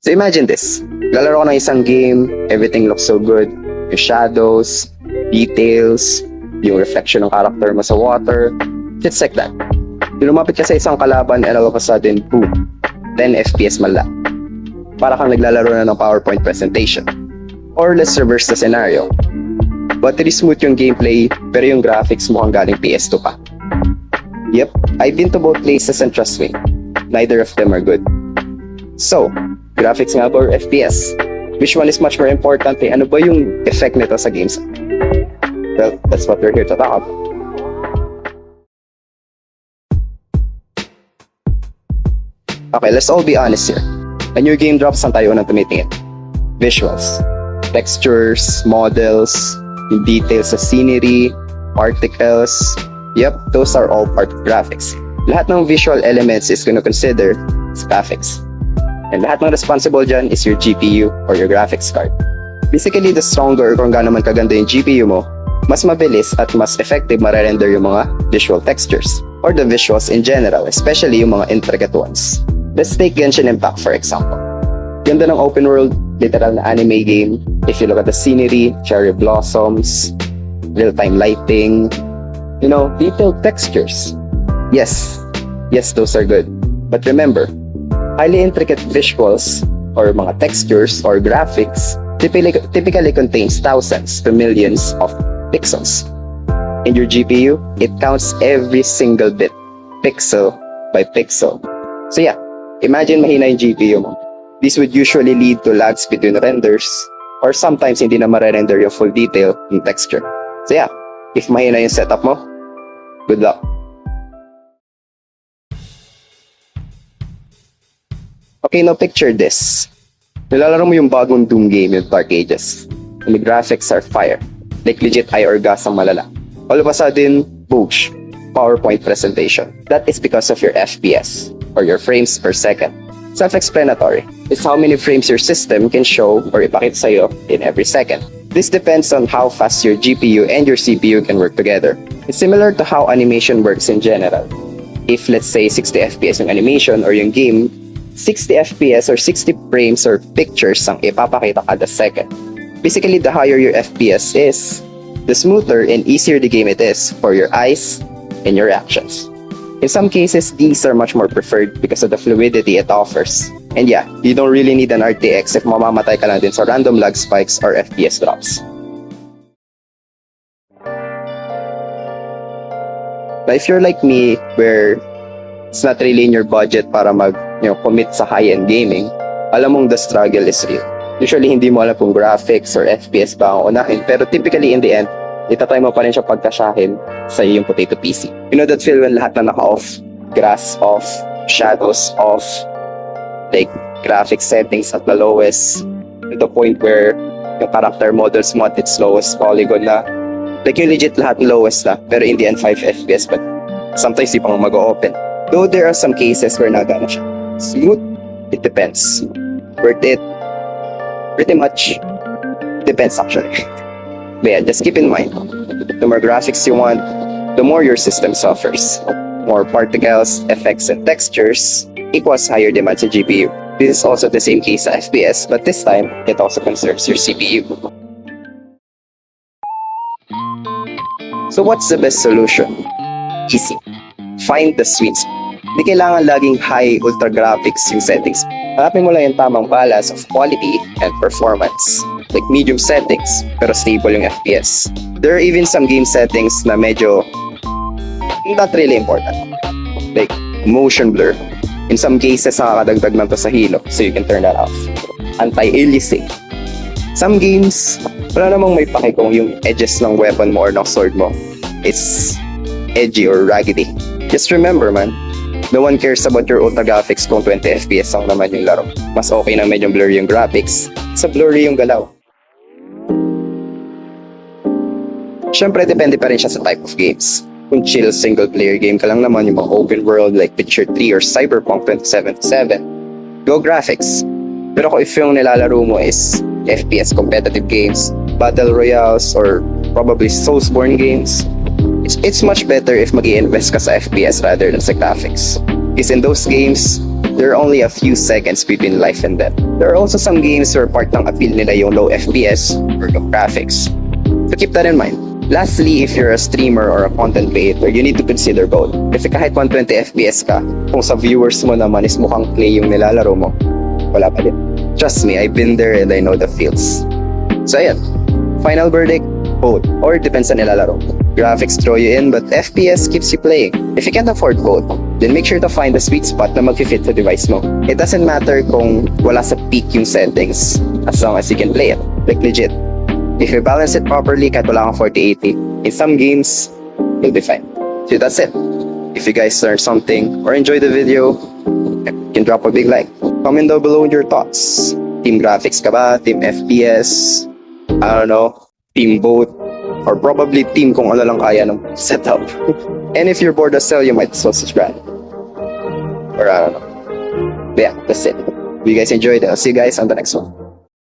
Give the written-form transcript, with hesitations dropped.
So imagine this. Lalaro ka ng isang game, everything looks so good. Yung shadows, details, yung reflection ng character mo sa water, just like that. Lumapit ka sa isang kalaban and all of a sudden, boom, 10 FPS man lang. Para kang naglalaro na ng PowerPoint presentation. Or let's reverse the scenario. Buttery smooth yung gameplay, pero yung graphics mukhang galing PS2 pa. Yep, I've been to both places and trust me, neither of them are good. So, graphics nga ba or FPS? Which one is much more important? Ano ba yung effect nito sa games? Well, that's what we're here to talk about. Okay, let's all be honest here. A new game drops, saan tayo unang tumitingin? Visuals. Textures, models, yung details sa scenery, particles. Yep, those are all part of graphics. Lahat ng visual elements is gonna consider is graphics. And lahat ng responsible dyan is your GPU or your graphics card. Basically, the stronger kung gaano man kaganda yung GPU mo, mas mabilis at mas effective marerender yung mga visual textures or the visuals in general, especially yung mga intricate ones. Let's take Genshin Impact for example. Ganda ng open world, literal na anime game. If you look at the scenery, cherry blossoms, real-time lighting, detailed textures. Yes, those are good. But remember, highly intricate visuals or mga textures or graphics typically contains thousands to millions of pixels. In your GPU, it counts every single bit, pixel by pixel. So yeah, imagine mahina yung GPU mo. This would usually lead to lags between renders or sometimes hindi na ma-render yung full detail yung texture. So yeah, if mahina yung setup mo, good luck. Okay, now picture this. Nilalaro mo yung bagong Doom game, yung Dark Ages. And the graphics are fire. Like legit eye orgasm malala. All of a sudden, boosh, PowerPoint presentation. That is because of your FPS, or your frames per second. Self-explanatory. It's how many frames your system can show or ipakita sa'yo in every second. This depends on how fast your GPU and your CPU can work together. It's similar to how animation works in general. If let's say 60 FPS yung animation or yung game, 60 FPS or 60 frames or pictures ang ipapakita kada second. Basically, the higher your FPS is, the smoother and easier the game it is for your eyes and your actions. In some cases, these are much more preferred because of the fluidity it offers. And yeah, you don't really need an RTX if mamamatay ka lang din sa random lag spikes or FPS drops. But if you're like me, where it's not really in your budget para commit sa high-end gaming, alam mong the struggle is real. Usually, hindi mo alam kung graphics or FPS ba ang unahin, pero typically in the end, itatry mo pa rin siya pagkasyahin sa iyong potato PC. You know that feel when lahat na naka-off, grass off, shadows off, like graphic settings at the lowest, to the point where yung character models mo at its lowest polygon na, like yung legit lahat lowest na, pero in the end 5 FPS, but sometimes di pang mag-open. Though there are some cases where nagana siya. Smooth? It depends. Worth it? Pretty much. Depends actually. But yeah, just keep in mind, the more graphics you want, the more your system suffers. More particles, effects, and textures equals higher demand sa GPU. This is also the same case sa FPS, but this time, it also conserves your CPU. So what's the best solution? Easy. Find the sweet spot. Hindi kailangan laging high ultra graphics yung settings. Hanapin mo lang yung tamang balance of quality and performance. Like medium settings, pero stable yung FPS. There are even some game settings na medyo not really important. Like motion blur. In some cases, nakakadagdag ng to sa hilo, so you can turn that off. Anti-aliasing. Some games, wala namang may pake kung yung edges ng weapon mo or ng sword mo it's edgy or raggedy. Just remember man, no one cares about your ultra graphics kung 20 FPS ang naman yung laro. Mas okay na medyo blurry yung graphics sa blurry yung galaw. Siyempre, depende pa rin siya sa type of games. Kung chill single-player game ka lang naman, yung mga open world like Witcher 3 or Cyberpunk 2077, go graphics. Pero kung if yung nilalaro mo is FPS competitive games, battle royales, or probably Soulsborne games, it's much better if mag-i-invest ka sa FPS rather than sa graphics. Because in those games, there are only a few seconds between life and death. There are also some games where part ng appeal nila yung low FPS or low graphics. So keep that in mind. Lastly, if you're a streamer or a content creator, you need to consider both. Kasi kahit 120 FPS ka, kung sa viewers mo naman is mukhang play yung nilalaro mo, wala pa din. Trust me, I've been there and I know the feels. So ayan, final verdict, both. Or depends sa nilalaro. Graphics throw you in, but FPS keeps you playing. If you can't afford both, then make sure to find the sweet spot na mag-fit sa device mo. It doesn't matter kung wala sa peak yung settings, as long as you can play it. Like legit. If you balance it properly, kahit wala kang 4080, in some games, you'll be fine. So that's it. If you guys learned something or enjoyed the video, you can drop a big like. Comment down below your thoughts. Team graphics ka ba? Team FPS? I don't know. Team both? Or probably team kung ano lang kaya ng setup. And if you're bored as hell, you might as well subscribe. Or I don't know. But yeah, that's it. If you guys enjoyed it, I'll see you guys on the next one.